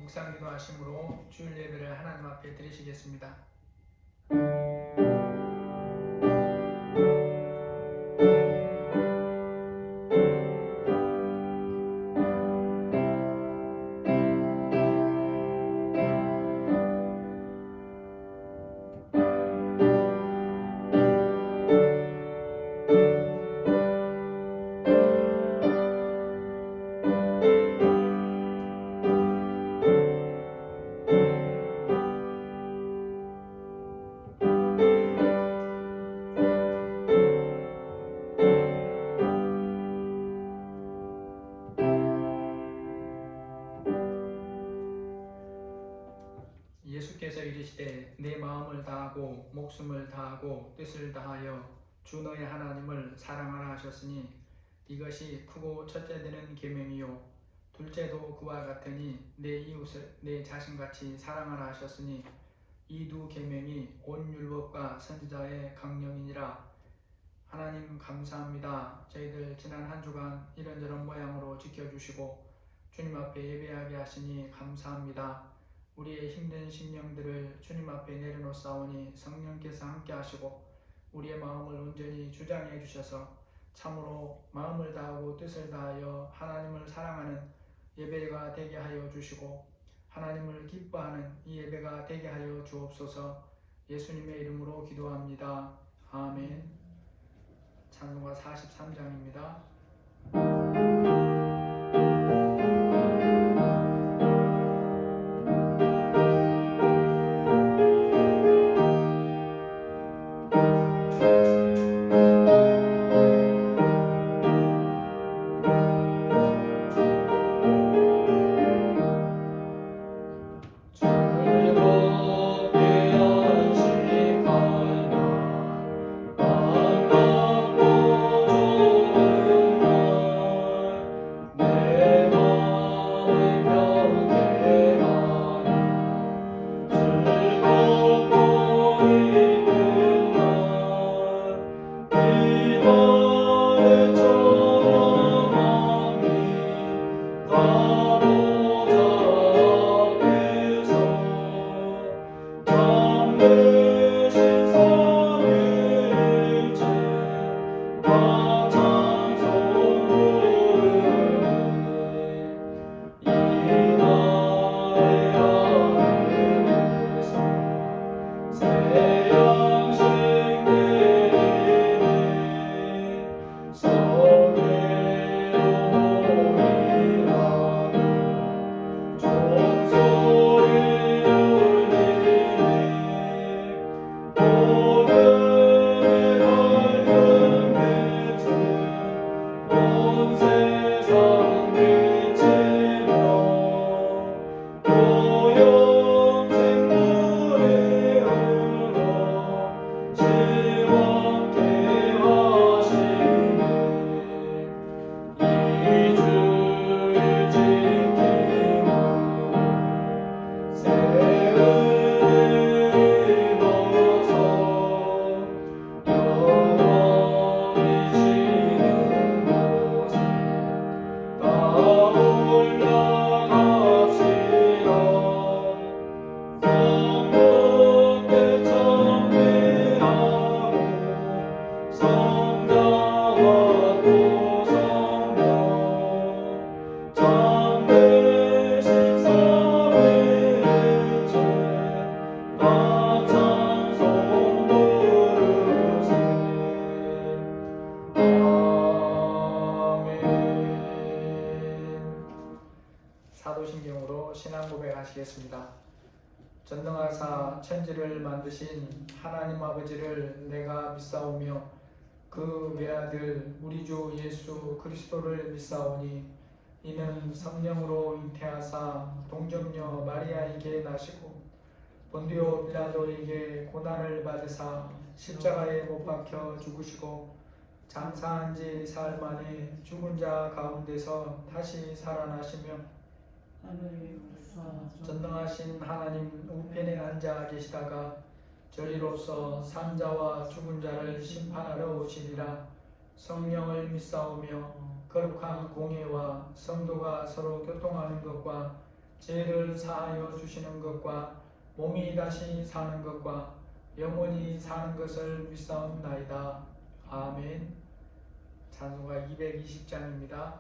묵상 기도하심으로 주일 예배를 하나님 앞에 드리시겠습니다. 예수께서 이르시되 내 마음을 다하고 목숨을 다하고 뜻을 다하여 주 너의 하나님을 사랑하라 하셨으니 이것이 크고 첫째 되는 계명이요 둘째도 그와 같으니 내 이웃을 내 자신같이 사랑하라 하셨으니 이 두 계명이 온 율법과 선지자의 강령이니라. 하나님 감사합니다. 저희들 지난 한 주간 이런저런 모양으로 지켜주시고 주님 앞에 예배하게 하시니 감사합니다. 우리의 힘든 심령들을 주님 앞에 내려놓사오니 성령께서 함께 하시고 우리의 마음을 온전히 주장해 주셔서 참으로 마음을 다하고 뜻을 다하여 하나님을 사랑하는 예배가 되게 하여 주시고 하나님을 기뻐하는 이 예배가 되게 하여 주옵소서. 예수님의 이름으로 기도합니다. 아멘. 찬송가 43장입니다. 사도신경으로 신앙 고백하시겠습니다. 전능하사 천지를 만드신 하나님 아버지를 내가 믿사오며 그 외아들 우리 주 예수 그리스도를 믿사오니 이는 성령으로 잉태하사 동정녀 마리아에게 나시고 본디오 빌라도에게 고난을 받으사 십자가에 못 박혀 죽으시고 장사한 지 사흘 만에 죽은 자 가운데서 다시 살아나시며 전능하신 하나님 우편에 앉아 계시다가 저리로서 산자와 죽은 자를 심판하러 오시리라. 성령을 믿사오며 거룩한 공예와 성도가 서로 교통하는 것과 죄를 사하여 주시는 것과 몸이 다시 사는 것과 영원히 사는 것을 믿사옵나이다. 아멘. 찬송가 220장입니다.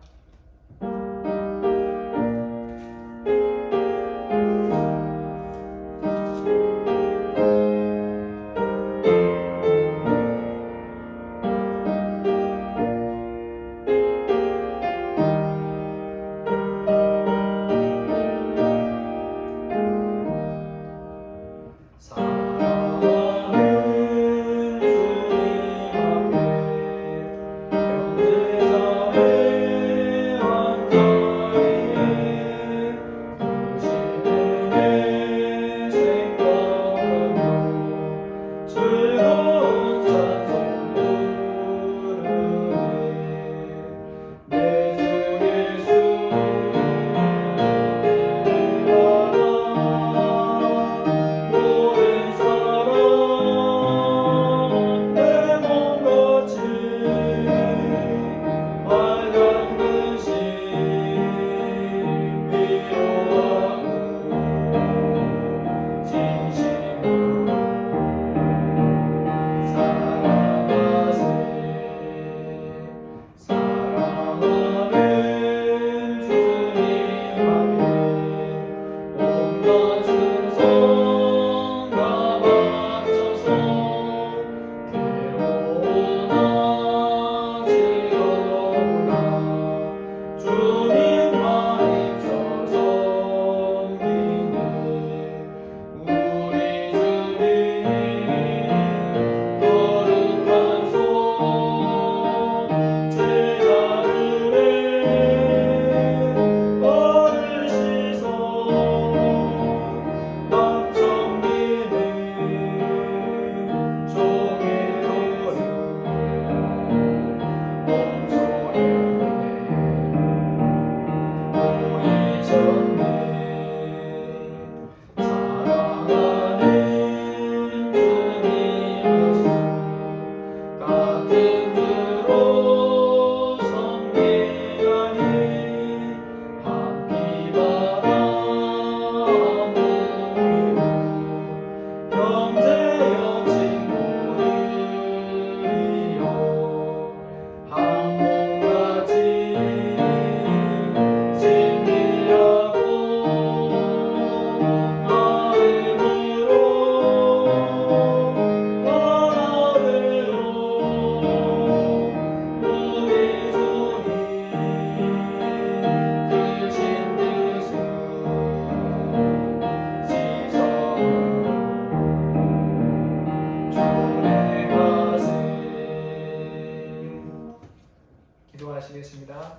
기도하시겠습니다.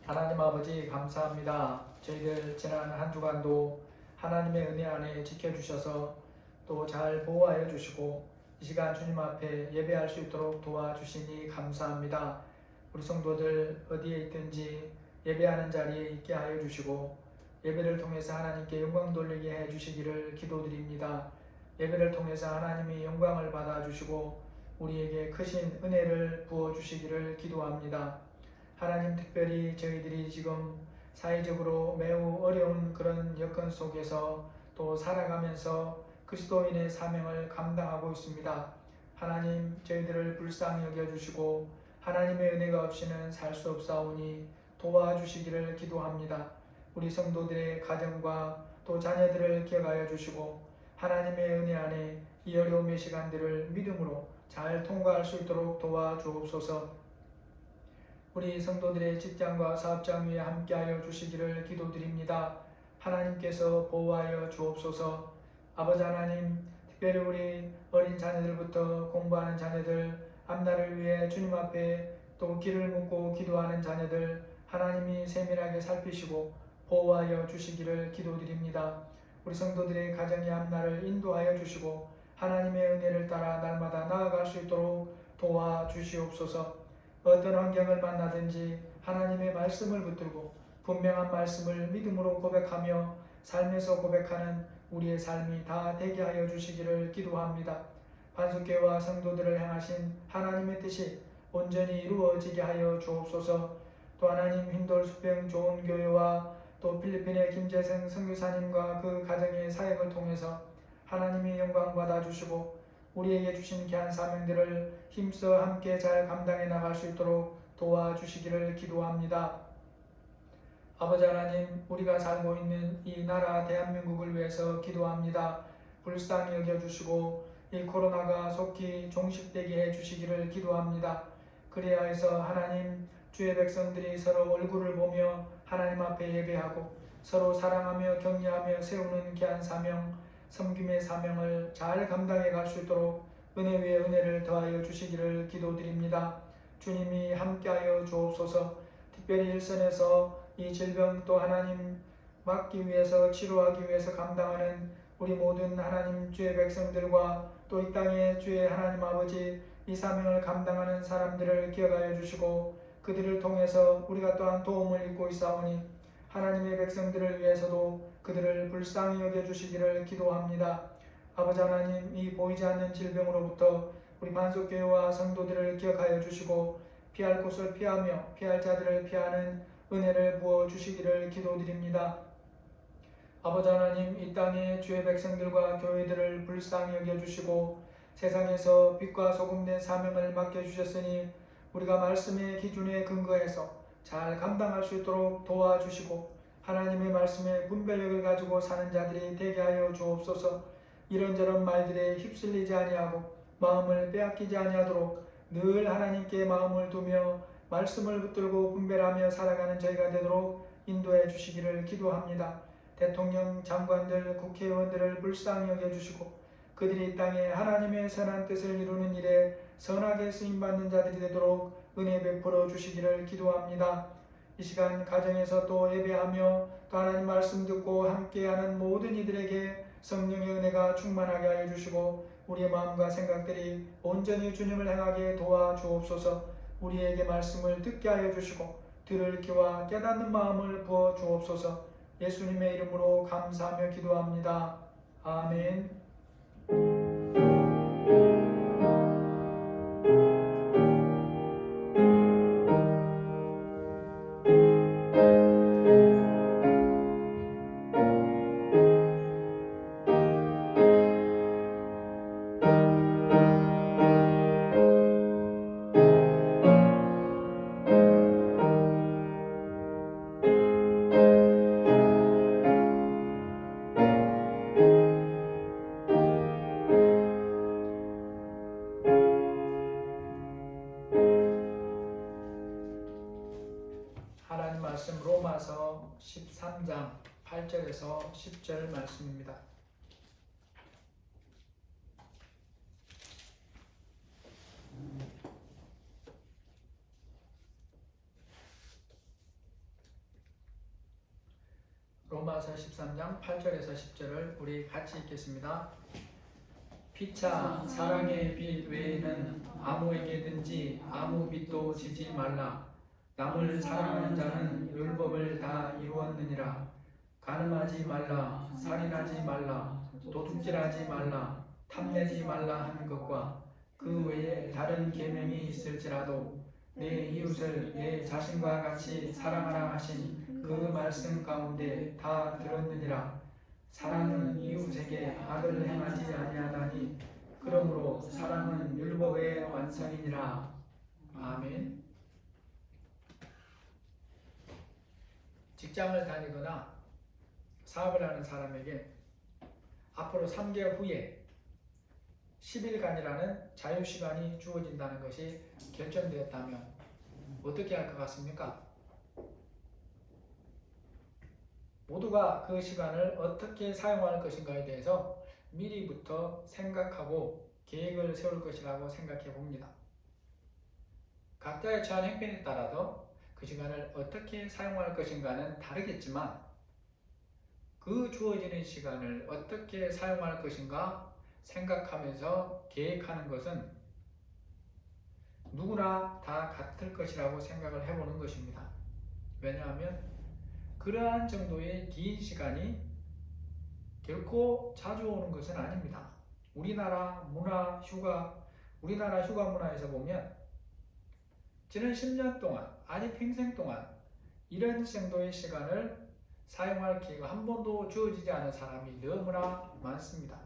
하나님 아버지 감사합니다. 저희들 지난 한 주간도 하나님의 은혜 안에 지켜주셔서 또 잘 보호하여 주시고 이 시간 주님 앞에 예배할 수 있도록 도와주시니 감사합니다. 우리 성도들 어디에 있든지 예배하는 자리에 있게 하여 주시고 예배를 통해서 하나님께 영광 돌리게 해 주시기를 기도드립니다. 예배를 통해서 하나님이 영광을 받아 주시고 우리에게 크신 은혜를 부어 주시기를 기도합니다. 하나님, 특별히 저희들이 지금 사회적으로 매우 어려운 그런 여건 속에서 또 살아가면서 그리스도인의 사명을 감당하고 있습니다. 하나님, 저희들을 불쌍히 여겨주시고 하나님의 은혜가 없이는 살 수 없사오니 도와주시기를 기도합니다. 우리 성도들의 가정과 또 자녀들을 기억하여 주시고 하나님의 은혜 안에 이 어려움의 시간들을 믿음으로 잘 통과할 수 있도록 도와주옵소서. 우리 성도들의 직장과 사업장 위에 함께하여 주시기를 기도드립니다. 하나님께서 보호하여 주옵소서. 아버지 하나님, 특별히 우리 어린 자녀들부터 공부하는 자녀들, 앞날을 위해 주님 앞에 또 길을 묻고 기도하는 자녀들 하나님이 세밀하게 살피시고 보호하여 주시기를 기도드립니다. 우리 성도들의 가정의 앞날을 인도하여 주시고 하나님의 은혜를 따라 날마다 나아갈 수 있도록 도와주시옵소서. 어떤 환경을 만나든지 하나님의 말씀을 붙들고 분명한 말씀을 믿음으로 고백하며 삶에서 고백하는 우리의 삶이 다 되게 하여 주시기를 기도합니다. 반석교회와 성도들을 향하신 하나님의 뜻이 온전히 이루어지게 하여 주옵소서. 또 하나님, 힘돌 수평 좋은 교회와 또 필리핀의 김재생 선교사님과 그 가정의 사역을 통해서 하나님이 영광 받아주시고 우리에게 주신 귀한 사명들을 힘써 함께 잘 감당해 나갈 수 있도록 도와주시기를 기도합니다. 아버지 하나님, 우리가 살고 있는 이 나라 대한민국을 위해서 기도합니다. 불쌍히 여겨주시고 이 코로나가 속히 종식되게 해주시기를 기도합니다. 그래야 해서 하나님, 주의 백성들이 서로 얼굴을 보며 하나님 앞에 예배하고 서로 사랑하며 격려하며 세우는 귀한 사명, 섬김의 사명을 잘 감당해 갈 수 있도록 은혜 위에 은혜를 더하여 주시기를 기도드립니다. 주님이 함께하여 주옵소서. 특별히 일선에서 이 질병 또 하나님 막기 위해서 치료하기 위해서 감당하는 우리 모든 하나님 주의 백성들과 또 이 땅에 주의 하나님 아버지 이 사명을 감당하는 사람들을 기억하여 주시고 그들을 통해서 우리가 또한 도움을 입고 있사오니 하나님의 백성들을 위해서도 그들을 불쌍히 여겨주시기를 기도합니다. 아버지 하나님, 이 보이지 않는 질병으로부터 우리 반석교회와 성도들을 기억하여 주시고 피할 곳을 피하며 피할 자들을 피하는 은혜를 부어주시기를 기도드립니다. 아버지 하나님, 이 땅의 주의 백성들과 교회들을 불쌍히 여겨주시고 세상에서 빛과 소금된 사명을 맡겨주셨으니 우리가 말씀의 기준에 근거해서 잘 감당할 수 있도록 도와주시고 하나님의 말씀의 분별력을 가지고 사는 자들이 되게 하여 주옵소서. 이런저런 말들에 휩쓸리지 아니하고 마음을 빼앗기지 아니하도록 늘 하나님께 마음을 두며 말씀을 붙들고 분별하며 살아가는 저희가 되도록 인도해 주시기를 기도합니다. 대통령, 장관들, 국회의원들을 불쌍히 여겨주시고 그들이 이 땅에 하나님의 선한 뜻을 이루는 일에 선하게 쓰임받는 자들이 되도록 은혜 베풀어 주시기를 기도합니다. 이 시간 가정에서 또 예배하며 또 하나님 말씀 듣고 함께하는 모든 이들에게 성령의 은혜가 충만하게 하여 주시고 우리의 마음과 생각들이 온전히 주님을 행하게 도와주옵소서. 우리에게 말씀을 듣게 하여 주시고 들을 귀와 깨닫는 마음을 부어 주옵소서. 예수님의 이름으로 감사하며 기도합니다. 아멘. 하나님 말씀 로마서 13장 8절에서 10절 말씀입니다. 로마서 13장 8절에서 10절을 우리 같이 읽겠습니다. 피차 사랑의 빛 외에는 아무에게든지 아무 빛도 지지 말라. 남을 사랑하는 자는 율법을 다 이루었느니라. 간음하지 말라, 살인하지 말라, 도둑질하지 말라, 탐내지 말라 하는 것과 그 외에 다른 계명이 있을지라도 내 이웃을 내 자신과 같이 사랑하라 하신 그 말씀 가운데 다 들었느니라. 사랑은 이웃에게 악을 행하지 아니하다니 그러므로 사랑은 율법의 완성이니라. 아멘. 직장을 다니거나 사업을 하는 사람에게 앞으로 3개월 후에 10일간이라는 자유시간이 주어진다는 것이 결정되었다면 어떻게 할 것 같습니까? 모두가 그 시간을 어떻게 사용할 것인가에 대해서 미리부터 생각하고 계획을 세울 것이라고 생각해 봅니다. 각자의 처한 행편에 따라서 그 시간을 어떻게 사용할 것인가는 다르겠지만 그 주어지는 시간을 어떻게 사용할 것인가 생각하면서 계획하는 것은 누구나 다 같을 것이라고 생각을 해보는 것입니다. 왜냐하면 그러한 정도의 긴 시간이 결코 자주 오는 것은 아닙니다. 우리나라 휴가 문화에서 보면 지난 10년 동안, 아니 평생 동안 이런 정도의 시간을 사용할 기회가 한 번도 주어지지 않은 사람이 너무나 많습니다.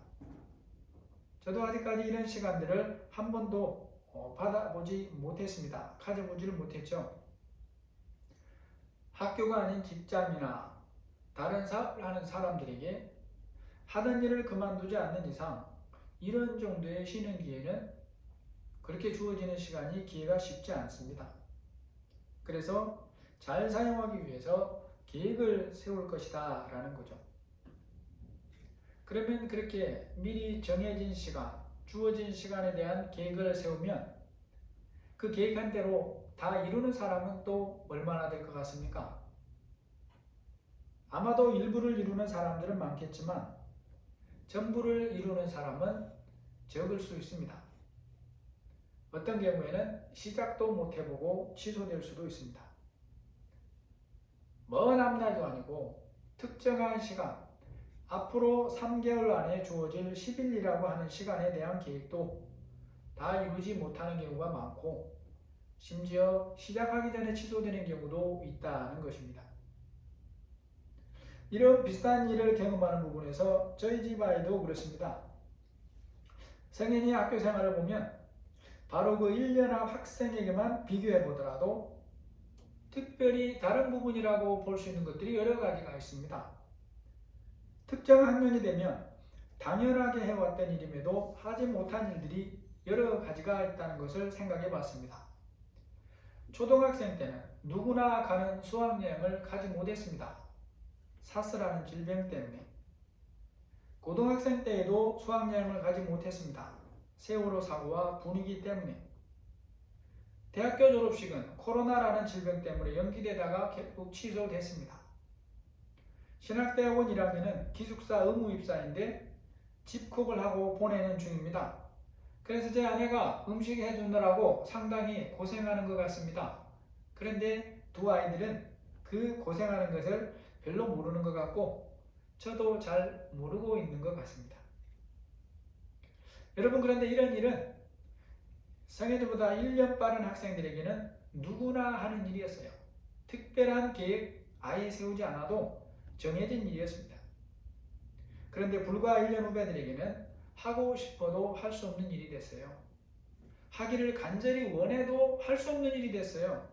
저도 아직까지 이런 시간들을 한 번도 받아보지 못했습니다. 가져보지를 못했죠. 학교가 아닌 직장이나 다른 사업을 하는 사람들에게 하던 일을 그만두지 않는 이상 이런 정도의 쉬는 기회는 그렇게 주어지는 시간이 기회가 쉽지 않습니다. 그래서 잘 사용하기 위해서 계획을 세울 것이다 라는 거죠. 그러면 그렇게 미리 정해진 시간, 주어진 시간에 대한 계획을 세우면 그 계획한 대로 다 이루는 사람은 또 얼마나 될 것 같습니까? 아마도 일부를 이루는 사람들은 많겠지만 전부를 이루는 사람은 적을 수 있습니다. 어떤 경우에는 시작도 못 해보고 취소될 수도 있습니다. 먼 앞날도 아니고 특정한 시간, 앞으로 3개월 안에 주어질 10일이라고 하는 시간에 대한 계획도 다 이루지 못하는 경우가 많고 심지어 시작하기 전에 취소되는 경우도 있다는 것입니다. 이런 비슷한 일을 경험하는 부분에서 저희 집 아이도 그렇습니다. 성인이 학교 생활을 보면 바로 그 1년 앞 학생에게만 비교해 보더라도 특별히 다른 부분이라고 볼 수 있는 것들이 여러 가지가 있습니다. 특정 학년이 되면 당연하게 해왔던 일임에도 하지 못한 일들이 여러 가지가 있다는 것을 생각해 봤습니다. 초등학생 때는 누구나 가는 수학여행을 가지 못했습니다. 사스라는 질병 때문에. 고등학생 때에도 수학여행을 가지 못했습니다. 세월호 사고와 분위기 때문에. 대학교 졸업식은 코로나라는 질병 때문에 연기되다가 결국 취소됐습니다. 신학대학원 1학년은 기숙사 의무 입사인데 집콕을 하고 보내는 중입니다. 그래서 제 아내가 음식 해주느라고 상당히 고생하는 것 같습니다. 그런데 두 아이들은 그 고생하는 것을 별로 모르는 것 같고 저도 잘 모르고 있는 것 같습니다. 여러분, 그런데 이런 일은 성인들보다 1년 빠른 학생들에게는 누구나 하는 일이었어요. 특별한 계획 아예 세우지 않아도 정해진 일이었습니다. 그런데 불과 1년 후배들에게는 하고 싶어도 할 수 없는 일이 됐어요. 하기를 간절히 원해도 할 수 없는 일이 됐어요.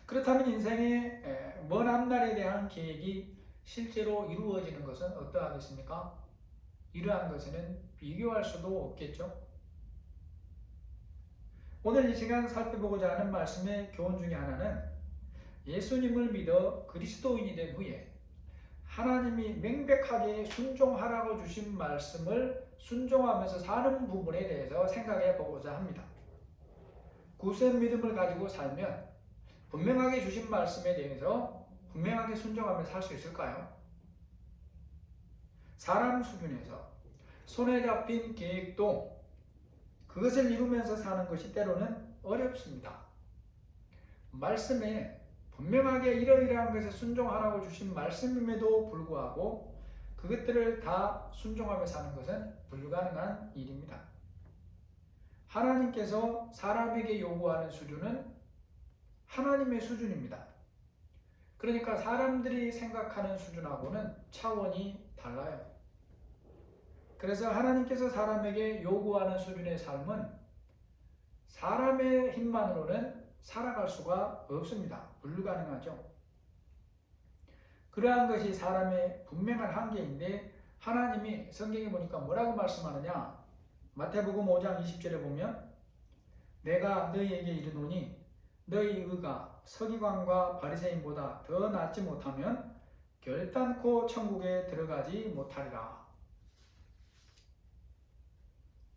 그렇다면 인생의 먼 앞날에 대한 계획이 실제로 이루어지는 것은 어떠하겠습니까? 이러한 것에는 비교할 수도 없겠죠. 오늘 이 시간 살펴보고자 하는 말씀의 교훈 중에 하나는 예수님을 믿어 그리스도인이 된 후에 하나님이 명백하게 순종하라고 주신 말씀을 순종하면서 사는 부분에 대해서 생각해 보고자 합니다. 굳센 믿음을 가지고 살면 분명하게 주신 말씀에 대해서 분명하게 순종하며 살 수 있을까요? 사람 수준에서 손에 잡힌 계획도 그것을 이루면서 사는 것이 때로는 어렵습니다. 말씀에 분명하게 이러이러한 것에 순종하라고 주신 말씀임에도 불구하고 그것들을 다 순종하며 사는 것은 불가능한 일입니다. 하나님께서 사람에게 요구하는 수준은 하나님의 수준입니다. 그러니까 사람들이 생각하는 수준하고는 차원이 달라요. 그래서 하나님께서 사람에게 요구하는 수준의 삶은 사람의 힘만으로는 살아갈 수가 없습니다. 불가능하죠. 그러한 것이 사람의 분명한 한계인데 하나님이 성경에 보니까 뭐라고 말씀하느냐? 마태복음 5장 20절에 보면 내가 너희에게 이르노니 너희 의가 서기관과 바리새인보다 더 낫지 못하면 결단코 천국에 들어가지 못하리라.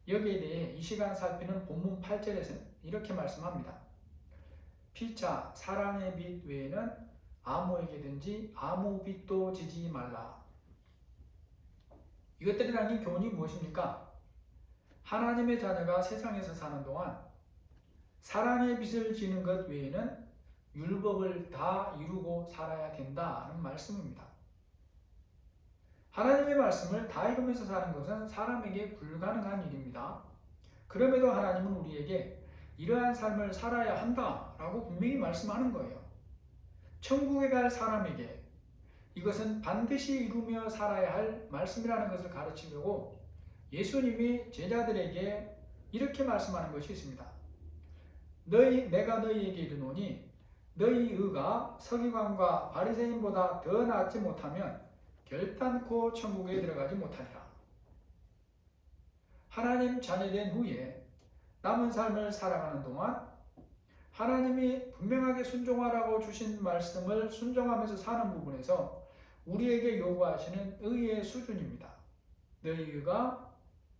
여기에 대해 이 시간 살피는 본문 8절에서는 이렇게 말씀합니다. 피차 사랑의 빛 외에는 아무에게든지 아무 빛도 지지 말라. 이것들이 담긴 교훈이 무엇입니까? 하나님의 자녀가 세상에서 사는 동안 사랑의 빛을 지는 것 외에는 율법을 다 이루고 살아야 된다는 말씀입니다. 하나님의 말씀을 다 이루면서 사는 것은 사람에게 불가능한 일입니다. 그럼에도 하나님은 우리에게 이러한 삶을 살아야 한다라고 분명히 말씀하는 거예요. 천국에 갈 사람에게 이것은 반드시 이루며 살아야 할 말씀이라는 것을 가르치려고 예수님이 제자들에게 이렇게 말씀하는 것이 있습니다. 내가 너희에게 이르노니 너희 의가 서기관과 바리새인보다 더 낫지 못하면 결단코 천국에 들어가지 못하리라. 하나님 자녀된 후에 남은 삶을 살아가는 동안 하나님이 분명하게 순종하라고 주신 말씀을 순종하면서 사는 부분에서 우리에게 요구하시는 의의 수준입니다. 너희가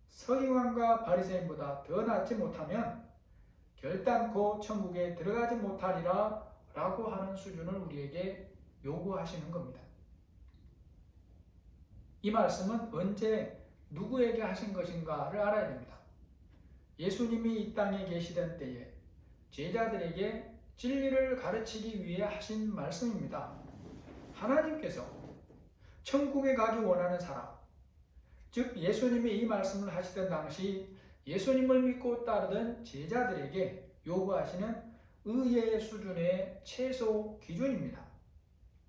서기관과 바리새인보다 더 낫지 못하면 결단코 천국에 들어가지 못하리라 라고 하는 수준을 우리에게 요구하시는 겁니다. 이 말씀은 언제 누구에게 하신 것인가를 알아야 됩니다. 예수님이 이 땅에 계시던 때에 제자들에게 진리를 가르치기 위해 하신 말씀입니다. 하나님께서 천국에 가기 원하는 사람, 즉 예수님이 이 말씀을 하시던 당시 예수님을 믿고 따르던 제자들에게 요구하시는 의의 수준의 최소 기준입니다.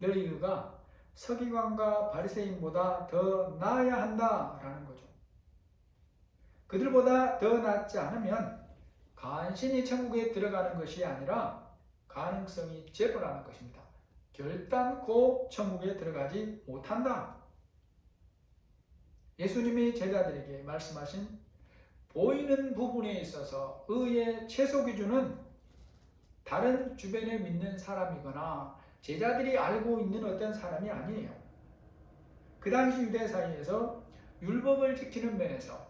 너희 의가 서기관과 바리새인보다 더 나아야 한다라는 거죠. 그들보다 더 낫지 않으면 간신히 천국에 들어가는 것이 아니라 가능성이 제로라는 것입니다. 결단코 천국에 들어가지 못한다. 예수님이 제자들에게 말씀하신 보이는 부분에 있어서 의의 최소 기준은 다른 주변에 믿는 사람이거나 제자들이 알고 있는 어떤 사람이 아니에요. 그 당시 유대 사이에서 율법을 지키는 면에서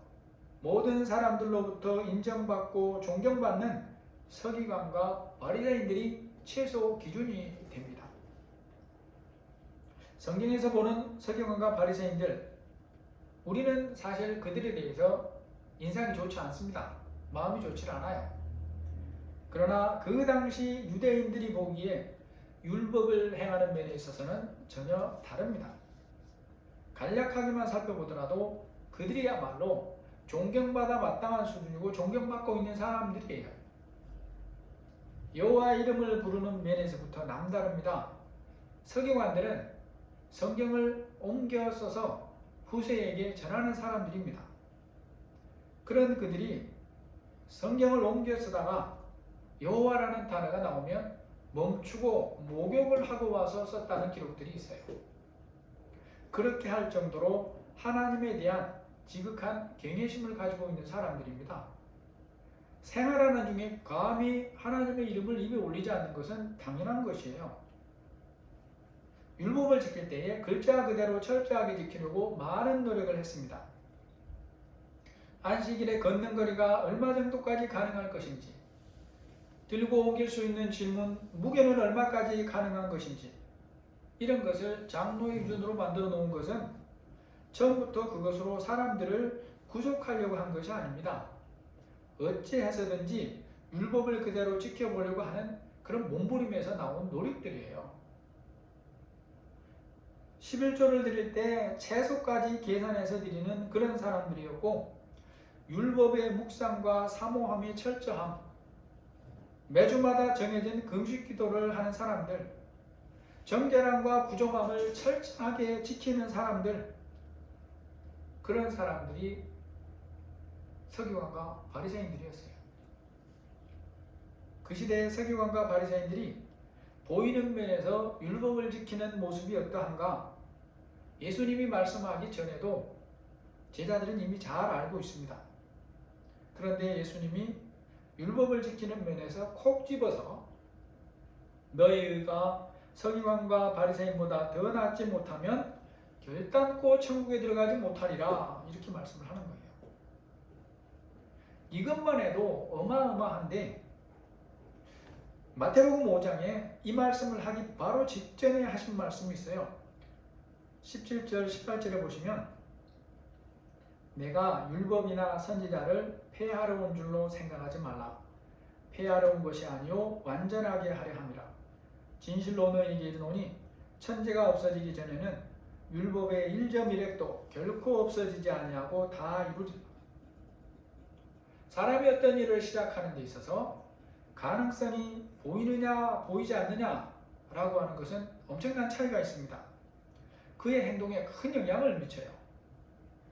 모든 사람들로부터 인정받고 존경받는 서기관과 바리새인들이 최소 기준이 됩니다. 성경에서 보는 서기관과 바리새인들, 우리는 사실 그들에 대해서 인상이 좋지 않습니다. 마음이 좋지 않아요. 그러나 그 당시 유대인들이 보기에 율법을 행하는 면에 있어서는 전혀 다릅니다. 간략하게만 살펴보더라도 그들이야말로 존경받아 마땅한 수준이고 존경받고 있는 사람들이에요. 여호와 이름을 부르는 면에서부터 남다릅니다. 서기관들은 성경을 옮겨 써서 후세에게 전하는 사람들입니다. 그런 그들이 성경을 옮겨 쓰다가 여호와라는 단어가 나오면 멈추고 목욕을 하고 와서 썼다는 기록들이 있어요. 그렇게 할 정도로 하나님에 대한 지극한 경외심을 가지고 있는 사람들입니다. 생활하는 중에 감히 하나님의 이름을 입에 올리지 않는 것은 당연한 것이에요. 율법을 지킬 때에 글자 그대로 철저하게 지키려고 많은 노력을 했습니다. 안식일에 걷는 거리가 얼마 정도까지 가능할 것인지, 들고 옮길 수 있는 질문, 무게는 얼마까지 가능한 것인지, 이런 것을 장로의 기준으로 만들어 놓은 것은 처음부터 그것으로 사람들을 구속하려고 한 것이 아닙니다. 어찌해서든지 율법을 그대로 지켜보려고 하는 그런 몸부림에서 나온 노력들이에요. 11조를 드릴 때 채소까지 계산해서 드리는 그런 사람들이었고, 율법의 묵상과 사모함이 철저함, 매주마다 정해진 금식 기도를 하는 사람들, 정결함과 부정함을 철저하게 지키는 사람들, 그런 사람들이 서기관과 바리새인들이었어요. 그 시대의 서기관과 바리새인들이 보이는 면에서 율법을 지키는 모습이 어떠한가? 예수님이 말씀하기 전에도 제자들은 이미 잘 알고 있습니다. 그런데 예수님이 율법을 지키는 면에서 콕 집어서 너희 의가 서기관과 바리새인보다 더 낫지 못하면 결단코 천국에 들어가지 못하리라, 이렇게 말씀을 하는 거예요. 이것만 해도 어마어마한데 마태복음 5장에 이 말씀을 하기 바로 직전에 하신 말씀이 있어요. 17절 18절에 보시면 내가 율법이나 선지자를 폐하러 온 줄로 생각하지 말라. 폐하러 온 것이 아니요 완전하게 하려 함이라. 진실로 너희에게 이르노니 천지가 없어지기 전에는 율법의 1.1획도 결코 없어지지 아니하고 다 이루리라. 사람이 어떤 일을 시작하는 데 있어서 가능성이 보이느냐 보이지 않느냐 라고 하는 것은 엄청난 차이가 있습니다. 그의 행동에 큰 영향을 미쳐요.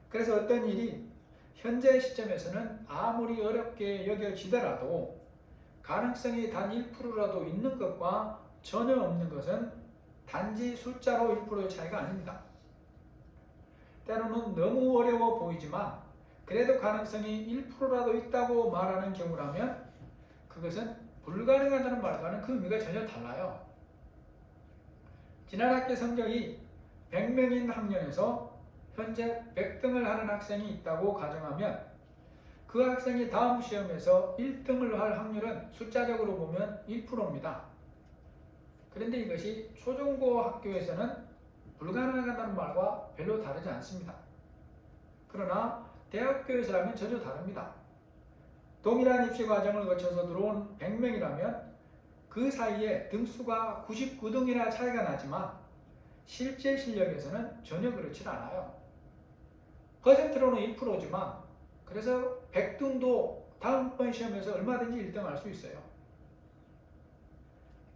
그래서 어떤 일이 현재 시점에서는 아무리 어렵게 여겨지더라도 가능성이 단 1%라도 있는 것과 전혀 없는 것은 단지 숫자로 1%의 차이가 아닙니다. 때로는 너무 어려워 보이지만 그래도 가능성이 1%라도 있다고 말하는 경우라면 그것은 불가능하다는 말과는 그 의미가 전혀 달라요. 지난 학기 성적이 100명인 학년에서 현재 100등을 하는 학생이 있다고 가정하면 그 학생이 다음 시험에서 1등을 할 확률은 숫자적으로 보면 1%입니다. 그런데 이것이 초중고 학교에서는 불가능하다는 말과 별로 다르지 않습니다. 그러나 대학교에서라면 전혀 다릅니다. 동일한 입시 과정을 거쳐서 들어온 100명이라면 그 사이에 등수가 99등이나 차이가 나지만 실제 실력에서는 전혀 그렇지 않아요. 퍼센트로는 1%지만 그래서 100등도 다음번 시험에서 얼마든지 1등 할 수 있어요.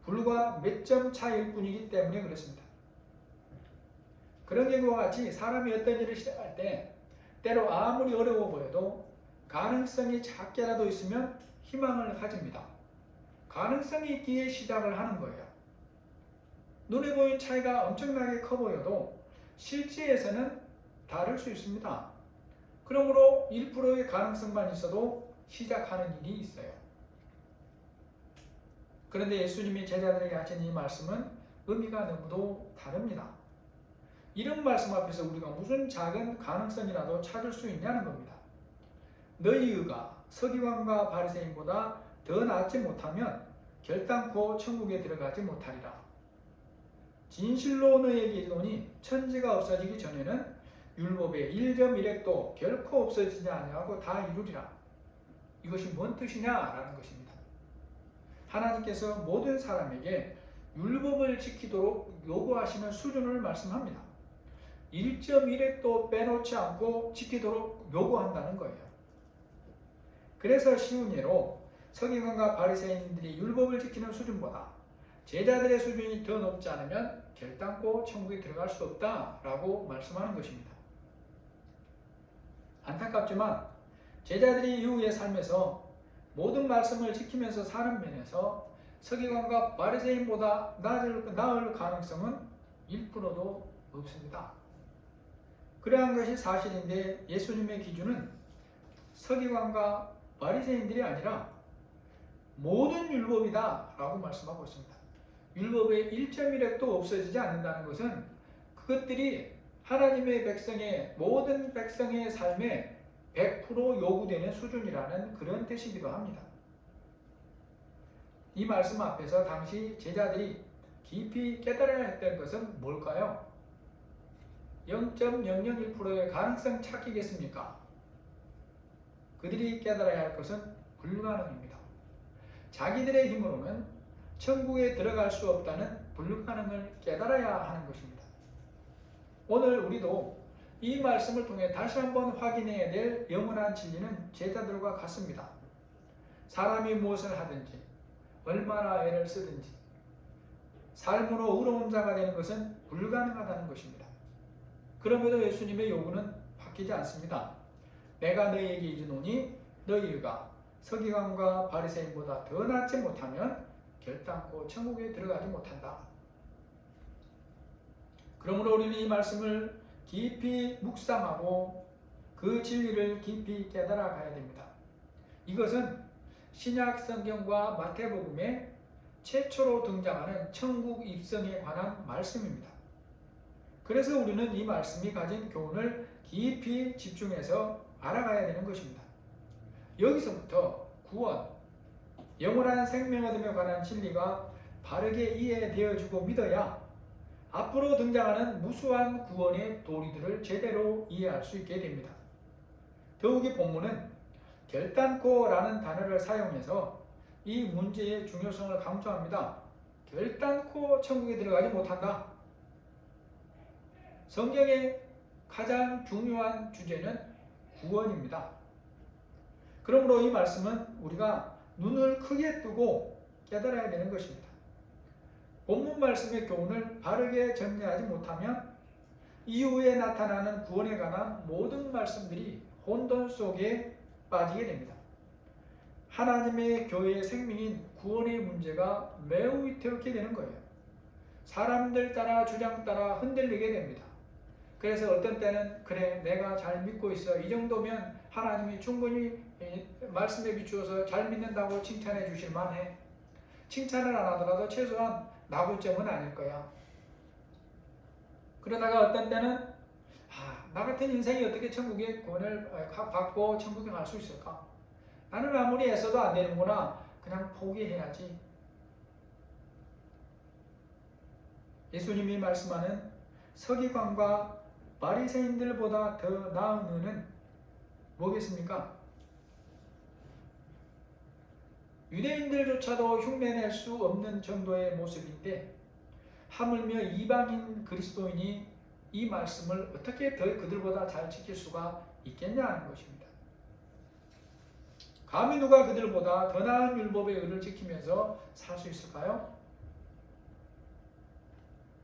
불과 몇 점 차이일 뿐이기 때문에 그렇습니다. 그런 경우와 같이 사람이 어떤 일을 시작할 때 때로 아무리 어려워 보여도 가능성이 작게라도 있으면 희망을 가집니다. 가능성이 있기에 시작을 하는 거예요. 눈에 보이는 차이가 엄청나게 커 보여도 실제에서는 다를 수 있습니다. 그러므로 1%의 가능성만 있어도 시작하는 일이 있어요. 그런데 예수님이 제자들에게 하신 이 말씀은 의미가 너무도 다릅니다. 이런 말씀 앞에서 우리가 무슨 작은 가능성이라도 찾을 수 있냐는 겁니다. 너희 의가 서기관과 바리새인보다 더 낫지 못하면 결단코 천국에 들어가지 못하리라. 진실로 너희에게 이르노니 천지가 없어지기 전에는 율법의 1.1획도 결코 없어지지 아니하고 다 이루리라. 이것이 뭔 뜻이냐라는 것입니다. 하나님께서 모든 사람에게 율법을 지키도록 요구하시는 수준을 말씀합니다. 1.1획도 빼놓지 않고 지키도록 요구한다는 거예요. 그래서 쉬운 예로 서기관과 바리새인들이 율법을 지키는 수준보다 제자들의 수준이 더 높지 않으면 결단코 천국에 들어갈 수 없다라고 말씀하는 것입니다. 안타깝지만 제자들이 이후의 삶에서 모든 말씀을 지키면서 사는 면에서 서기관과 바리새인보다 나을 가능성은 1%도 없습니다. 그러한 것이 사실인데 예수님의 기준은 서기관과 바리새인들이 아니라 모든 율법이다 라고 말씀하고 있습니다. 율법의 1.1획도 없어지지 않는다는 것은 그것들이 하나님의 백성의 모든 백성의 삶에 100% 요구되는 수준이라는 그런 뜻이기도 합니다. 이 말씀 앞에서 당시 제자들이 깊이 깨달아야 했던 것은 뭘까요? 0.001%의 가능성 찾기겠습니까? 그들이 깨달아야 할 것은 불가능입니다. 자기들의 힘으로는 천국에 들어갈 수 없다는 불가능을 깨달아야 하는 것입니다. 오늘 우리도 이 말씀을 통해 다시 한번 확인해야 될 영원한 진리는 제자들과 같습니다. 사람이 무엇을 하든지 얼마나 애를 쓰든지 삶으로 의로운 자가 되는 것은 불가능하다는 것입니다. 그럼에도 예수님의 요구는 바뀌지 않습니다. 내가 너희에게 이르노니 너희가 서기관과 바리새인보다 더 낫지 못하면 결단코 천국에 들어가지 못한다. 그러므로 우리는 이 말씀을 깊이 묵상하고 그 진리를 깊이 깨달아 가야 됩니다. 이것은 신약 성경과 마태복음에 최초로 등장하는 천국 입성에 관한 말씀입니다. 그래서 우리는 이 말씀이 가진 교훈을 깊이 집중해서 알아가야 되는 것입니다. 여기서부터 구원, 영원한 생명 얻음에 관한 진리가 바르게 이해되어지고 믿어야 앞으로 등장하는 무수한 구원의 도리들을 제대로 이해할 수 있게 됩니다. 더욱이 본문은 결단코라는 단어를 사용해서 이 문제의 중요성을 강조합니다. 결단코 천국에 들어가지 못한다. 성경의 가장 중요한 주제는 구원입니다. 그러므로 이 말씀은 우리가 눈을 크게 뜨고 깨달아야 되는 것입니다. 본문 말씀의 교훈을 바르게 정리하지 못하면 이후에 나타나는 구원에 관한 모든 말씀들이 혼돈 속에 빠지게 됩니다. 하나님의 교회의 생명인 구원의 문제가 매우 위태롭게 되는 거예요. 사람들 따라 주장 따라 흔들리게 됩니다. 그래서 어떤 때는 그래 내가 잘 믿고 있어 이 정도면 하나님이 충분히 말씀에 비추어서 잘 믿는다고 칭찬해 주실 만해. 칭찬을 안 하더라도 최소한 나구점은 아닐 거야. 그러다가 어떤 때는 나 같은 인생이 어떻게 천국의 구원을 받고 천국에 갈 수 있을까? 나는 아무리 애써도 안 되는구나. 그냥 포기해야지. 예수님이 말씀하는 서기관과 바리새인들보다 더 나은 의는 뭐겠습니까? 유대인들조차도 흉내낼 수 없는 정도의 모습인데 하물며 이방인 그리스도인이 이 말씀을 어떻게 더 그들보다 잘 지킬 수가 있겠냐는 것입니다. 감히 누가 그들보다 더 나은 율법의 의를 지키면서 살 수 있을까요?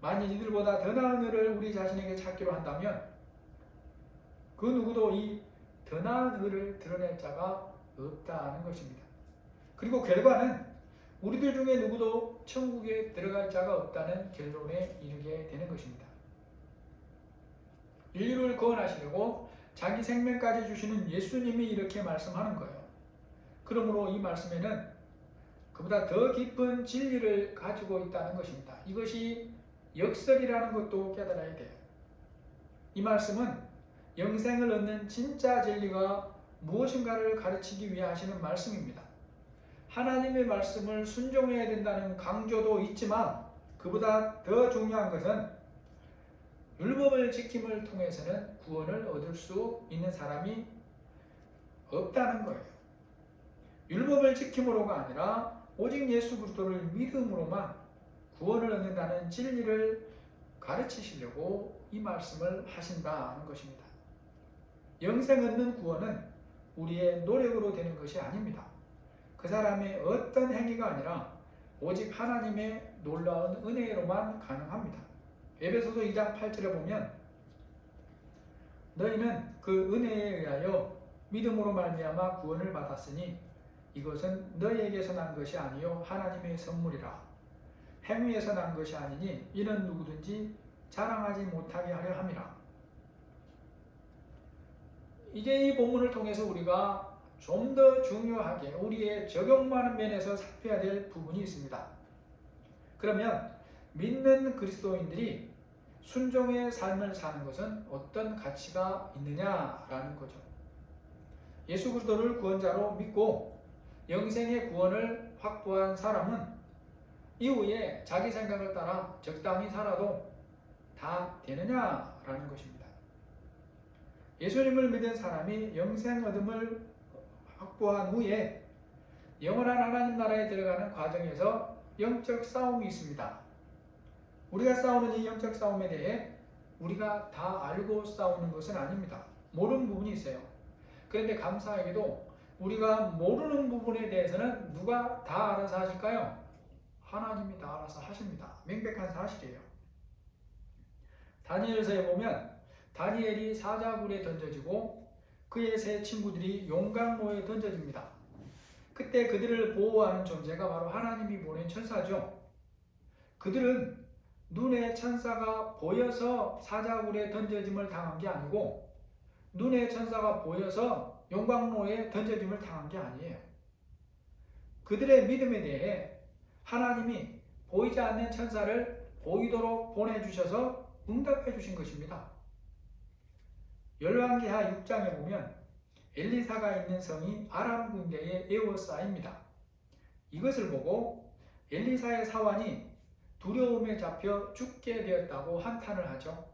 만일 이들보다 더 나은 의를 우리 자신에게 찾기로 한다면 그 누구도 이 더 나은 의를 드러낼 자가 없다는 것입니다. 그리고 결과는 우리들 중에 누구도 천국에 들어갈 자가 없다는 결론에 이르게 되는 것입니다. 인류를 구원하시려고 자기 생명까지 주시는 예수님이 이렇게 말씀하는 거예요. 그러므로 이 말씀에는 그보다 더 깊은 진리를 가지고 있다는 것입니다. 이것이 역설이라는 것도 깨달아야 돼요. 이 말씀은 영생을 얻는 진짜 진리가 무엇인가를 가르치기 위해 하시는 말씀입니다. 하나님의 말씀을 순종해야 된다는 강조도 있지만 그보다 더 중요한 것은 율법을 지킴을 통해서는 구원을 얻을 수 있는 사람이 없다는 거예요. 율법을 지킴으로가 아니라 오직 예수 그리스도를 믿음으로만 구원을 얻는다는 진리를 가르치시려고 이 말씀을 하신다는 것입니다. 영생 얻는 구원은 우리의 노력으로 되는 것이 아닙니다. 그 사람의 어떤 행위가 아니라 오직 하나님의 놀라운 은혜로만 가능합니다. 에베소서 2장 8절에 보면 너희는 그 은혜에 의하여 믿음으로 말미암아 구원을 받았으니 이것은 너희에게서 난 것이 아니요 하나님의 선물이라. 행위에서 난 것이 아니니 이는 누구든지 자랑하지 못하게 하려 함이라. 이제 이 본문을 통해서 우리가 좀 더 중요하게 우리의 적용하는 면에서 살펴야 될 부분이 있습니다. 그러면 믿는 그리스도인들이 순종의 삶을 사는 것은 어떤 가치가 있느냐라는 거죠. 예수 그리스도를 구원자로 믿고 영생의 구원을 확보한 사람은 이후에 자기 생각을 따라 적당히 살아도 다 되느냐라는 것입니다. 예수님을 믿은 사람이 영생 얻음을 확보한 후에 영원한 하나님 나라에 들어가는 과정에서 영적 싸움이 있습니다. 우리가 싸우는 이 영적 싸움에 대해 우리가 다 알고 싸우는 것은 아닙니다. 모르는 부분이 있어요. 그런데 감사하게도 우리가 모르는 부분에 대해서는 누가 다 알아서 하실까요? 하나님이 다 알아서 하십니다. 명백한 사실이에요. 다니엘서에 보면 다니엘이 사자굴에 던져지고 그의 세 친구들이 용광로에 던져집니다. 그때 그들을 보호하는 존재가 바로 하나님이 보낸 천사죠. 그들은 눈에 천사가 보여서 사자굴에 던져짐을 당한 게 아니고 눈에 천사가 보여서 용광로에 던져짐을 당한 게 아니에요. 그들의 믿음에 대해 하나님이 보이지 않는 천사를 보이도록 보내주셔서 응답해 주신 것입니다. 열왕기하 6장에 보면 엘리사가 있는 성이 아람 군대에 에워싸입니다. 이것을 보고 엘리사의 사환이 두려움에 잡혀 죽게 되었다고 한탄을 하죠.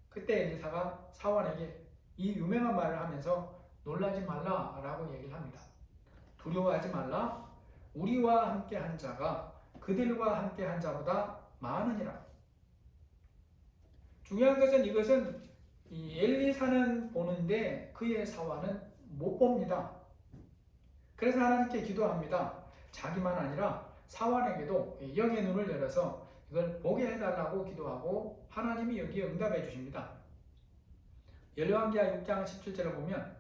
그때 엘리사가 사환에게 이 유명한 말을 하면서 놀라지 말라라고 얘기를 합니다. 두려워하지 말라. 우리와 함께 한 자가 그들과 함께 한 자보다 많으니라. 중요한 것은 이것은 이 엘리사는 보는데 그의 사환은 못 봅니다. 그래서 하나님께 기도합니다. 자기만 아니라 사환에게도 영의 눈을 열어서 이걸 보게 해달라고 기도하고 하나님이 여기에 응답해 주십니다. 열왕기하 6장 17절에 보면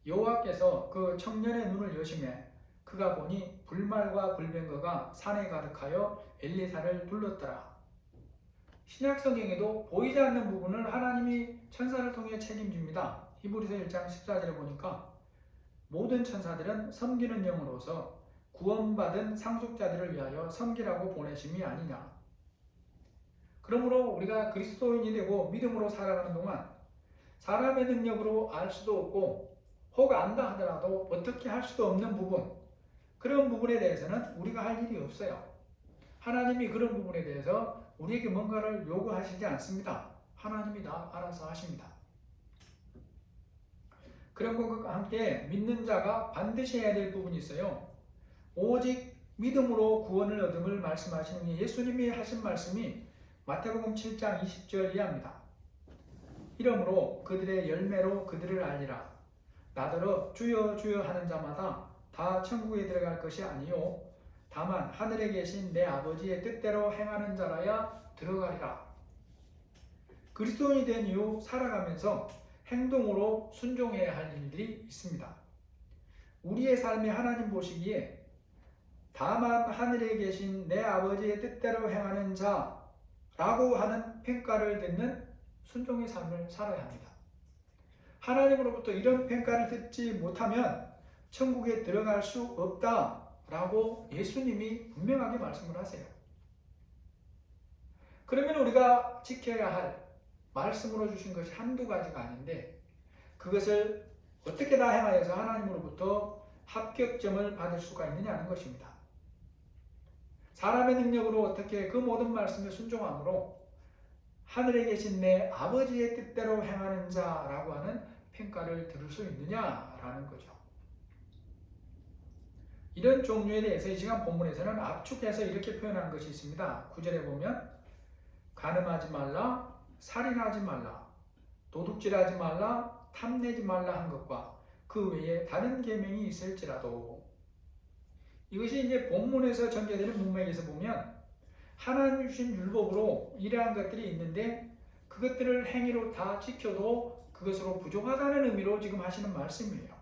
여호와께서 그 청년의 눈을 여시매 그가 보니 불말과 불병거가 산에 가득하여 엘리사를 둘렀더라. 신약 성경에도 보이지 않는 부분을 하나님이 천사를 통해 책임집니다. 히브리서 1장 14절에 보니까 모든 천사들은 섬기는 영으로서 구원받은 상속자들을 위하여 섬기라고 보내심이 아니냐. 그러므로 우리가 그리스도인이 되고 믿음으로 살아가는 동안 사람의 능력으로 알 수도 없고 혹 안다 하더라도 어떻게 할 수도 없는 부분, 그런 부분에 대해서는 우리가 할 일이 없어요. 하나님이 그런 부분에 대해서 우리에게 뭔가를 요구하시지 않습니다. 하나님이 다 알아서 하십니다. 그런 것과 함께 믿는 자가 반드시 해야 될 부분이 있어요. 오직 믿음으로 구원을 얻음을 말씀하시는 예수님이 하신 말씀이 마태복음 7장 20절 이하입니다. 이러므로 그들의 열매로 그들을 알리라. 나더러 주여 주여 하는 자마다 다 천국에 들어갈 것이 아니요 다만 하늘에 계신 내 아버지의 뜻대로 행하는 자라야 들어가리라. 그리스도인이 된 이후 살아가면서 행동으로 순종해야 할 일들이 있습니다. 우리의 삶이 하나님 보시기에 다만 하늘에 계신 내 아버지의 뜻대로 행하는 자라고 하는 평가를 듣는 순종의 삶을 살아야 합니다. 하나님으로부터 이런 평가를 듣지 못하면 천국에 들어갈 수 없다라고 예수님이 분명하게 말씀을 하세요. 그러면 우리가 지켜야 할 말씀으로 주신 것이 한두 가지가 아닌데 그것을 어떻게 다 행하여서 하나님으로부터 합격점을 받을 수가 있느냐는 것입니다. 사람의 능력으로 어떻게 그 모든 말씀에 순종함으로 하늘에 계신 내 아버지의 뜻대로 행하는 자라고 하는 평가를 들을 수 있느냐라는 거죠. 이런 종류에 대해서 이 시간 본문에서는 압축해서 이렇게 표현한 것이 있습니다. 9절에 보면 간음하지 말라, 살인하지 말라, 도둑질하지 말라, 탐내지 말라 한 것과 그 외에 다른 계명이 있을지라도. 이것이 이제 본문에서 전개되는 문맥에서 보면 하나님 주신 율법으로 이러한 것들이 있는데 그것들을 행위로 다 지켜도 그것으로 부족하다는 의미로 지금 하시는 말씀이에요.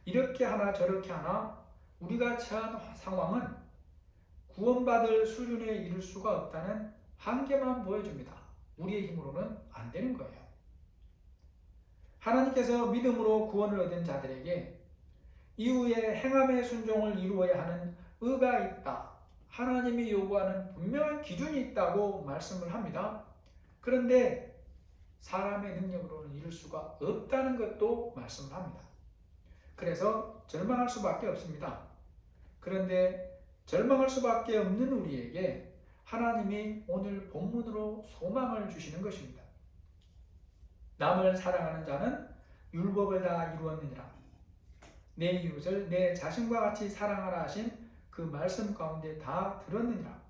이렇게 하나 저렇게 하나 우리가 처한 상황은 구원받을 수준에 이를 수가 없다는 한계만 보여줍니다. 우리의 힘으로는 안 되는 거예요. 하나님께서 믿음으로 구원을 얻은 자들에게 이후에 행함의 순종을 이루어야 하는 의가 있다. 하나님이 요구하는 분명한 기준이 있다고 말씀을 합니다. 그런데 사람의 능력으로는 이룰 수가 없다는 것도 말씀을 합니다. 그래서 절망할 수밖에 없습니다. 그런데 절망할 수밖에 없는 우리에게 하나님이 오늘 본문으로 소망을 주시는 것입니다. 남을 사랑하는 자는 율법을 다 이루었느니라. 내 이웃을 내 자신과 같이 사랑하라 하신 그 말씀 가운데 다 들었느니라.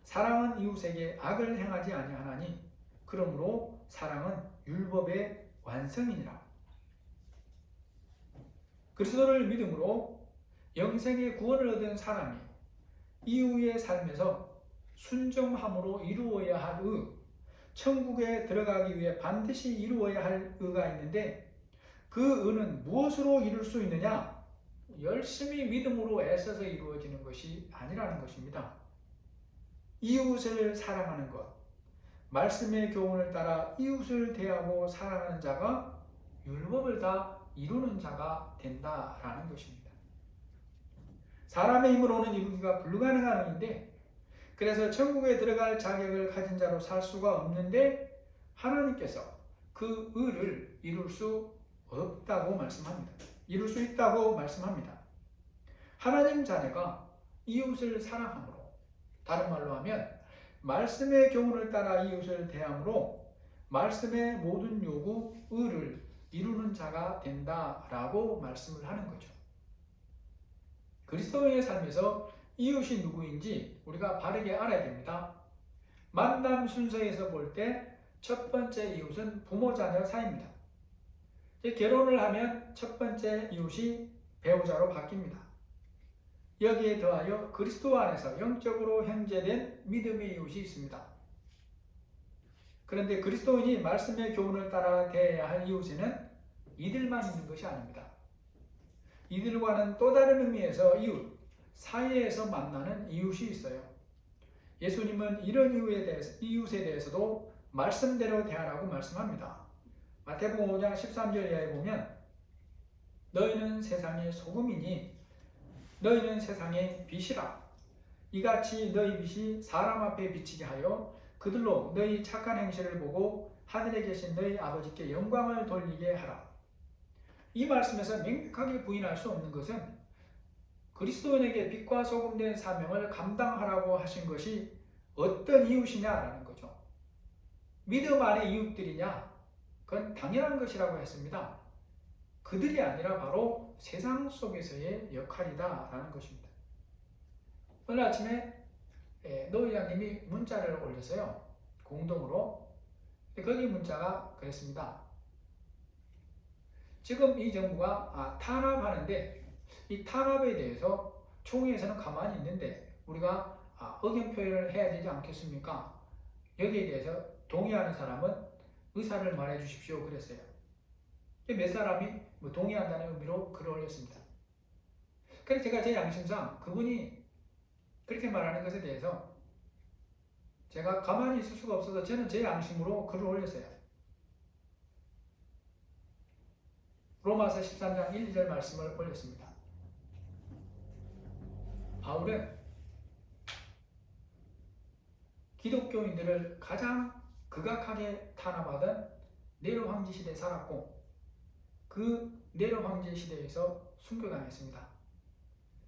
사랑은 이웃에게 악을 행하지 아니하나니 그러므로 사랑은 율법의 완성이니라. 그리스도를 믿음으로 영생의 구원을 얻은 사람이 이후의 삶에서 순종함으로 이루어야 할 의, 천국에 들어가기 위해 반드시 이루어야 할 의가 있는데 그 의는 무엇으로 이룰 수 있느냐? 열심히 믿음으로 애써서 이루어지는 것이 아니라는 것입니다. 이웃을 사랑하는 것, 말씀의 교훈을 따라 이웃을 대하고 사랑하는 자가 율법을 다 이루는 자가 된다라는 것입니다. 사람의 힘으로는 이루기가 불가능한 의인데 그래서 천국에 들어갈 자격을 가진 자로 살 수가 없는데 하나님께서 그 의를 이룰 수 없다고 말씀합니다. 이룰 수 있다고 말씀합니다. 하나님 자녀가 이웃을 사랑함으로, 다른 말로 하면 말씀의 교훈을 따라 이웃을 대함으로 말씀의 모든 요구, 의를 이루는 자가 된다라고 말씀을 하는 거죠. 그리스도인의 삶에서 이웃이 누구인지 우리가 바르게 알아야 됩니다. 만남 순서에서 볼 때 첫 번째 이웃은 부모 자녀 사이입니다. 결혼을 하면 첫 번째 이웃이 배우자로 바뀝니다. 여기에 더하여 그리스도 안에서 영적으로 형제된 믿음의 이웃이 있습니다. 그런데 그리스도인이 말씀의 교훈을 따라 대해야 할 이웃에는 이들만 있는 것이 아닙니다. 이들과는 또 다른 의미에서 이웃, 사이에서 만나는 이웃이 있어요. 예수님은 이런 이웃에 대해서도 말씀대로 대하라고 말씀합니다. 마태복음 5장 13절 이하에 보면 너희는 세상의 소금이니 너희는 세상의 빛이라. 이같이 너희 빛이 사람 앞에 비치게 하여 그들로 너희 착한 행실을 보고 하늘에 계신 너희 아버지께 영광을 돌리게 하라. 이 말씀에서 명백하게 부인할 수 없는 것은 그리스도인에게 빛과 소금된 사명을 감당하라고 하신 것이 어떤 이웃이냐라는 거죠. 믿음 안의 이웃들이냐? 그건 당연한 것이라고 했습니다. 그들이 아니라 바로 세상 속에서의 역할이다라는 것입니다. 오늘 아침에 노 회장님이 문자를 올렸어요. 공동으로. 거기 문자가 그랬습니다. 지금 이 정부가 탄압하는데 이 탄압에 대해서 총회에서는 가만히 있는데 우리가 의견 표현을 해야 되지 않겠습니까? 여기에 대해서 동의하는 사람은 의사를 말해 주십시오 그랬어요. 몇 사람이 동의한다는 의미로 글을 올렸습니다. 그래서 제가 제 양심상 그분이 그렇게 말하는 것에 대해서 제가 가만히 있을 수가 없어서 저는 제 양심으로 글을 올렸어요. 로마서 13장 1, 2절 말씀을 올렸습니다. 바울은 기독교인들을 가장 극악하게 탄압하던 네로 황제 시대에 살았고 그 네로 황제 시대에서 순교당했습니다.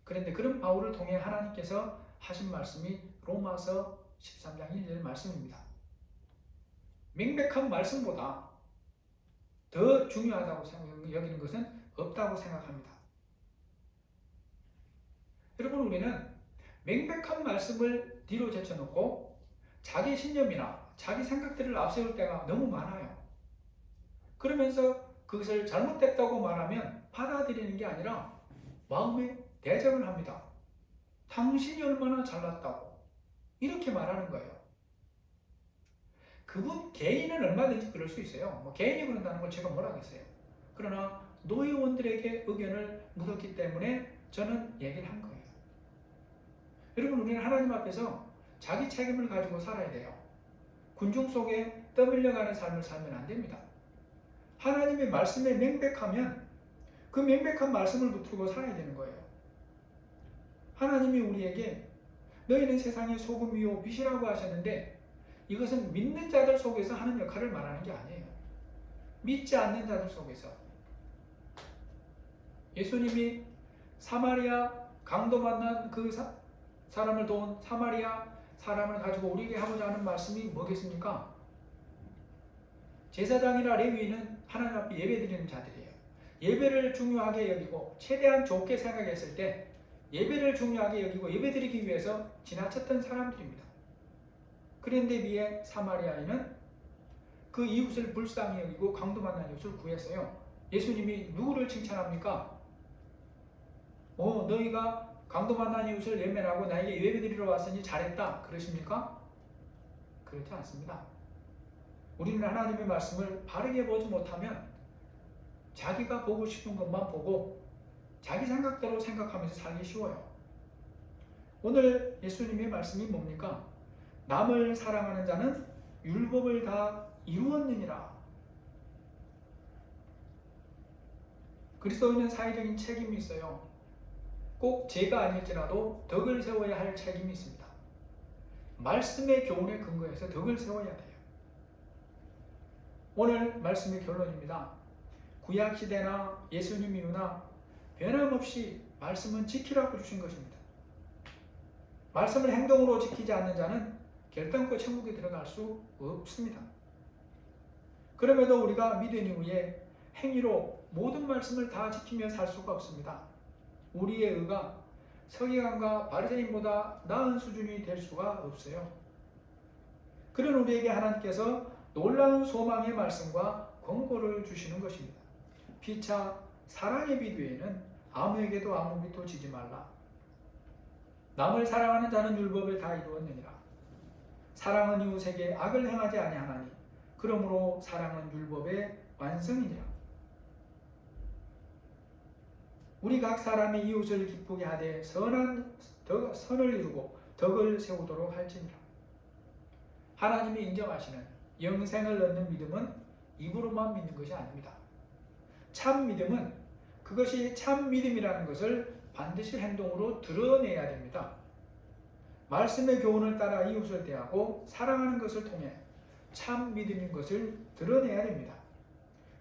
그런데 그런 바울을 통해 하나님께서 하신 말씀이 로마서 13장 1절 말씀입니다. 명백한 말씀보다 더 중요하다고 여기는 것은 없다고 생각합니다. 여러분, 우리는 명백한 말씀을 뒤로 제쳐놓고 자기 신념이나 자기 생각들을 앞세울 때가 너무 많아요. 그러면서 그것을 잘못됐다고 말하면 받아들이는 게 아니라 마음에 대적을 합니다. 당신이 얼마나 잘났다고 이렇게 말하는 거예요. 그분 개인은 얼마든지 그럴 수 있어요. 개인이 그런다는 걸 제가 뭐라 하겠어요. 그러나 노예원들에게 의견을 묻었기 때문에 저는 얘기를 한 거예요. 여러분, 우리는 하나님 앞에서 자기 책임을 가지고 살아야 돼요. 군중 속에 떠밀려가는 삶을 살면 안 됩니다. 하나님의 말씀에 명백하면 그 명백한 말씀을 붙들고 살아야 되는 거예요. 하나님이 우리에게 너희는 세상의 소금이요 빛이라고 하셨는데 이것은 믿는 자들 속에서 하는 역할을 말하는 게 아니에요. 믿지 않는 자들 속에서. 예수님이 사마리아 강도 만난 그 사람을 도운 사마리아 사람을 가지고 우리에게 하고자 하는 말씀이 뭐겠습니까? 제사장이나 레위인은 하나님 앞에 예배드리는 자들이에요. 예배를 중요하게 여기고 최대한 좋게 생각했을 때 예배를 중요하게 여기고 예배드리기 위해서 지나쳤던 사람들입니다. 그런데 비해 사마리아인은 그 이웃을 불쌍히 여기고 강도 만난 이웃을 구했어요. 예수님이 누구를 칭찬합니까? 너희가 강도 만난 이웃을 외면하고 나에게 예배드리러 왔으니 잘했다 그러십니까? 그렇지 않습니다. 우리는 하나님의 말씀을 바르게 보지 못하면 자기가 보고 싶은 것만 보고 자기 생각대로 생각하면서 살기 쉬워요. 오늘 예수님의 말씀이 뭡니까? 남을 사랑하는 자는 율법을 다 이루었느니라. 그리스도인은 사회적인 책임이 있어요. 꼭 죄가 아닐지라도 덕을 세워야 할 책임이 있습니다. 말씀의 교훈에 근거해서 덕을 세워야 돼요. 오늘 말씀의 결론입니다. 구약시대나 예수님 이후나 변함없이 말씀은 지키라고 주신 것입니다. 말씀을 행동으로 지키지 않는 자는 결단코 천국에 들어갈 수 없습니다. 그럼에도 우리가 믿은 이후에 행위로 모든 말씀을 다 지키며 살 수가 없습니다. 우리의 의가 서기관과 바리새인보다 나은 수준이 될 수가 없어요. 그런 우리에게 하나님께서 놀라운 소망의 말씀과 권고를 주시는 것입니다. 피차 사랑의 빛 외에는 아무에게도 아무 빛도 지지 말라. 남을 사랑하는 자는 율법을 다 이루었느니라. 사랑은 이웃에게 악을 행하지 아니하나니 그러므로 사랑은 율법의 완성이니라. 우리 각 사람이 이웃을 기쁘게 하되 선을 이루고 덕을 세우도록 할지니라. 하나님이 인정하시는 영생을 얻는 믿음은 입으로만 믿는 것이 아닙니다. 참 믿음은 그것이 참 믿음이라는 것을 반드시 행동으로 드러내야 됩니다. 말씀의 교훈을 따라 이웃을 대하고 사랑하는 것을 통해 참 믿음인 것을 드러내야 됩니다.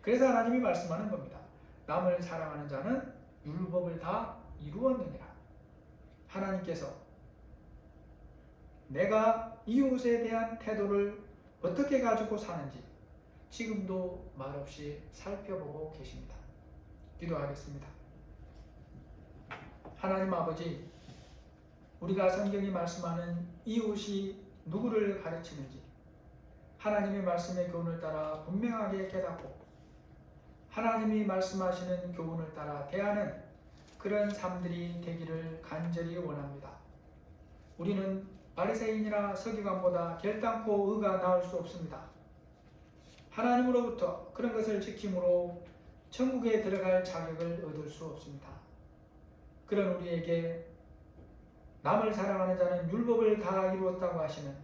그래서 하나님이 말씀하는 겁니다. 남을 사랑하는 자는 율법을 다 이루었느니라. 하나님께서 내가 이웃에 대한 태도를 어떻게 가지고 사는지 지금도 말없이 살펴보고 계십니다. 기도하겠습니다. 하나님 아버지, 우리가 성경이 말씀하는 이웃이 누구를 가르치는지 하나님의 말씀의 교훈을 따라 분명하게 깨닫고 하나님이 말씀하시는 교훈을 따라 대하는 그런 삶들이 되기를 간절히 원합니다. 우리는 바리새인이나 서기관보다 결단코 의가 나을 수 없습니다. 하나님으로부터 그런 것을 지킴으로 천국에 들어갈 자격을 얻을 수 없습니다. 그런 우리에게 남을 사랑하는 자는 율법을 다 이루었다고 하시는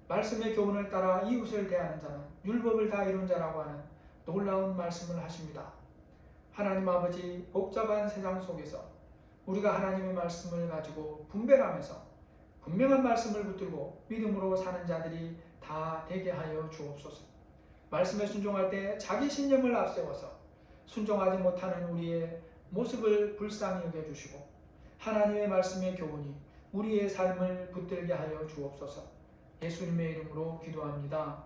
말씀의 교훈을 따라 이웃을 대하는 자는 율법을 다 이룬 자라고 하는 놀라운 말씀을 하십니다. 하나님 아버지, 복잡한 세상 속에서 우리가 하나님의 말씀을 가지고 분별하면서 분명한 말씀을 붙들고 믿음으로 사는 자들이 다 되게 하여 주옵소서. 말씀에 순종할 때 자기 신념을 앞세워서 순종하지 못하는 우리의 모습을 불쌍히 여겨주시고 하나님의 말씀의 교훈이 우리의 삶을 붙들게 하여 주옵소서. 예수님의 이름으로 기도합니다.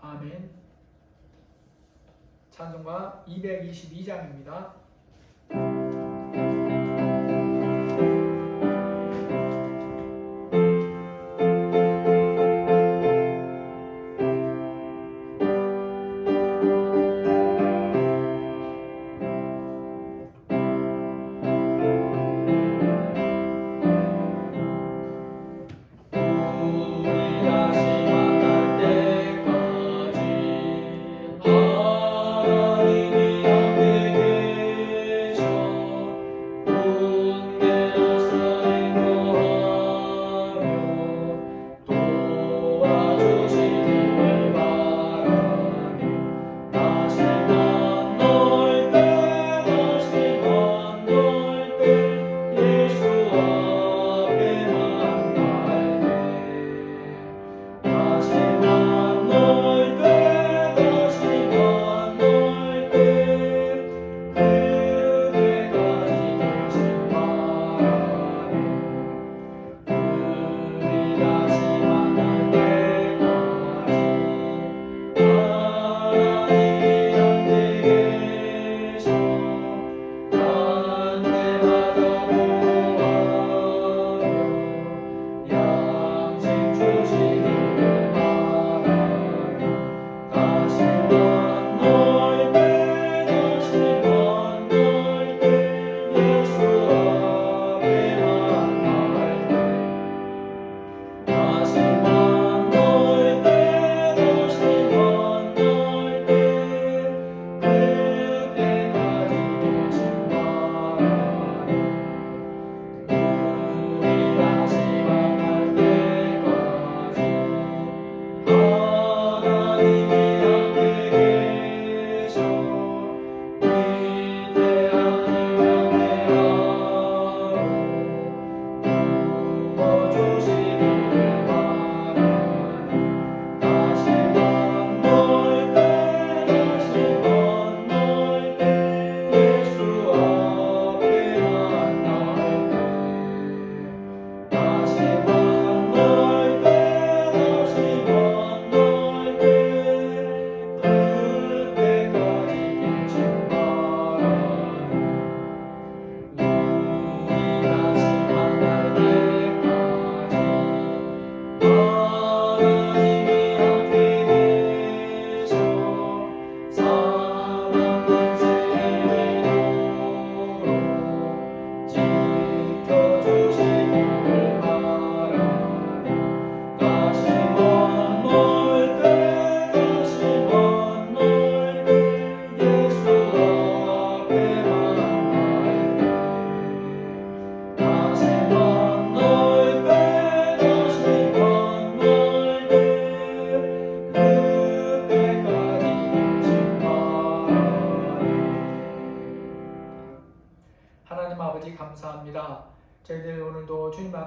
아멘. 찬송가 222장입니다.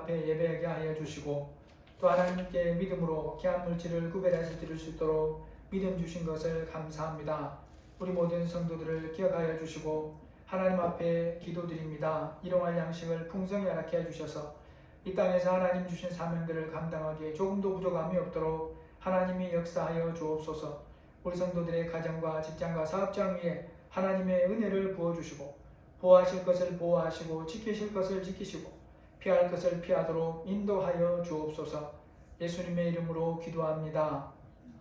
앞에 예배하게 하여 주시고 또 하나님께 믿음으로 귀한 물질을 구별해서 드릴 수 있도록 믿음 주신 것을 감사합니다. 우리 모든 성도들을 기억하여 주시고 하나님 앞에 기도드립니다. 일용할 양식을 풍성히 허락해 주셔서 이 땅에서 하나님 주신 사명들을 감당하기에 조금도 부족함이 없도록 하나님이 역사하여 주옵소서. 우리 성도들의 가정과 직장과 사업장 위에 하나님의 은혜를 부어주시고 보호하실 것을 보호하시고 지키실 것을 지키시고 피할 것을 피하도록 인도하여 주옵소서. 예수님의 이름으로 기도합니다.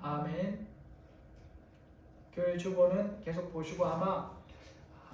아멘. 교회 주보는 계속 보시고 아마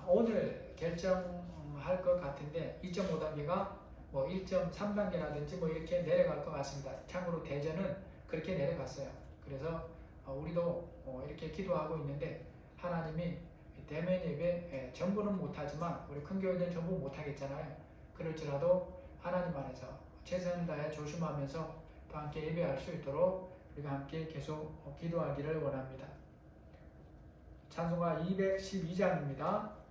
오늘 결정할 것 같은데 2.5단계가 뭐 1.3단계라든지 뭐 이렇게 내려갈 것 같습니다. 참고로 대전은 그렇게 내려갔어요. 그래서 우리도 이렇게 기도하고 있는데 하나님이 대면 예배 전부는 못하지만 우리 큰 교회는 전부 못하겠잖아요. 그럴지라도 하나님 안에서 최선을 다해 조심하면서 또 함께 예배할 수 있도록 우리가 함께 계속 기도하기를 원합니다. 찬송가 212장입니다.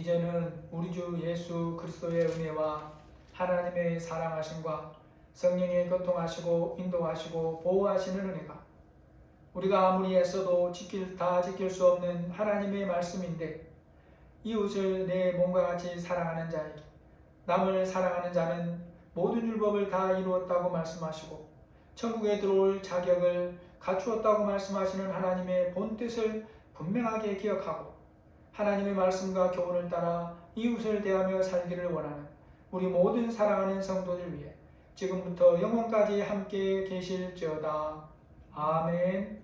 이제는 우리 주 예수 그리스도의 은혜와 하나님의 사랑하심과 성령의 교통하시고 인도하시고 보호하시는 은혜가 우리가 아무리 애써도 다 지킬 수 없는 하나님의 말씀인데 이웃을 내 몸과 같이 사랑하는 자에게 남을 사랑하는 자는 모든 율법을 다 이루었다고 말씀하시고 천국에 들어올 자격을 갖추었다고 말씀하시는 하나님의 본뜻을 분명하게 기억하고 하나님의 말씀과 교훈을 따라 이웃을 대하며 살기를 원하는 우리 모든 사랑하는 성도들 위해 지금부터 영원까지 함께 계실지어다. 아멘.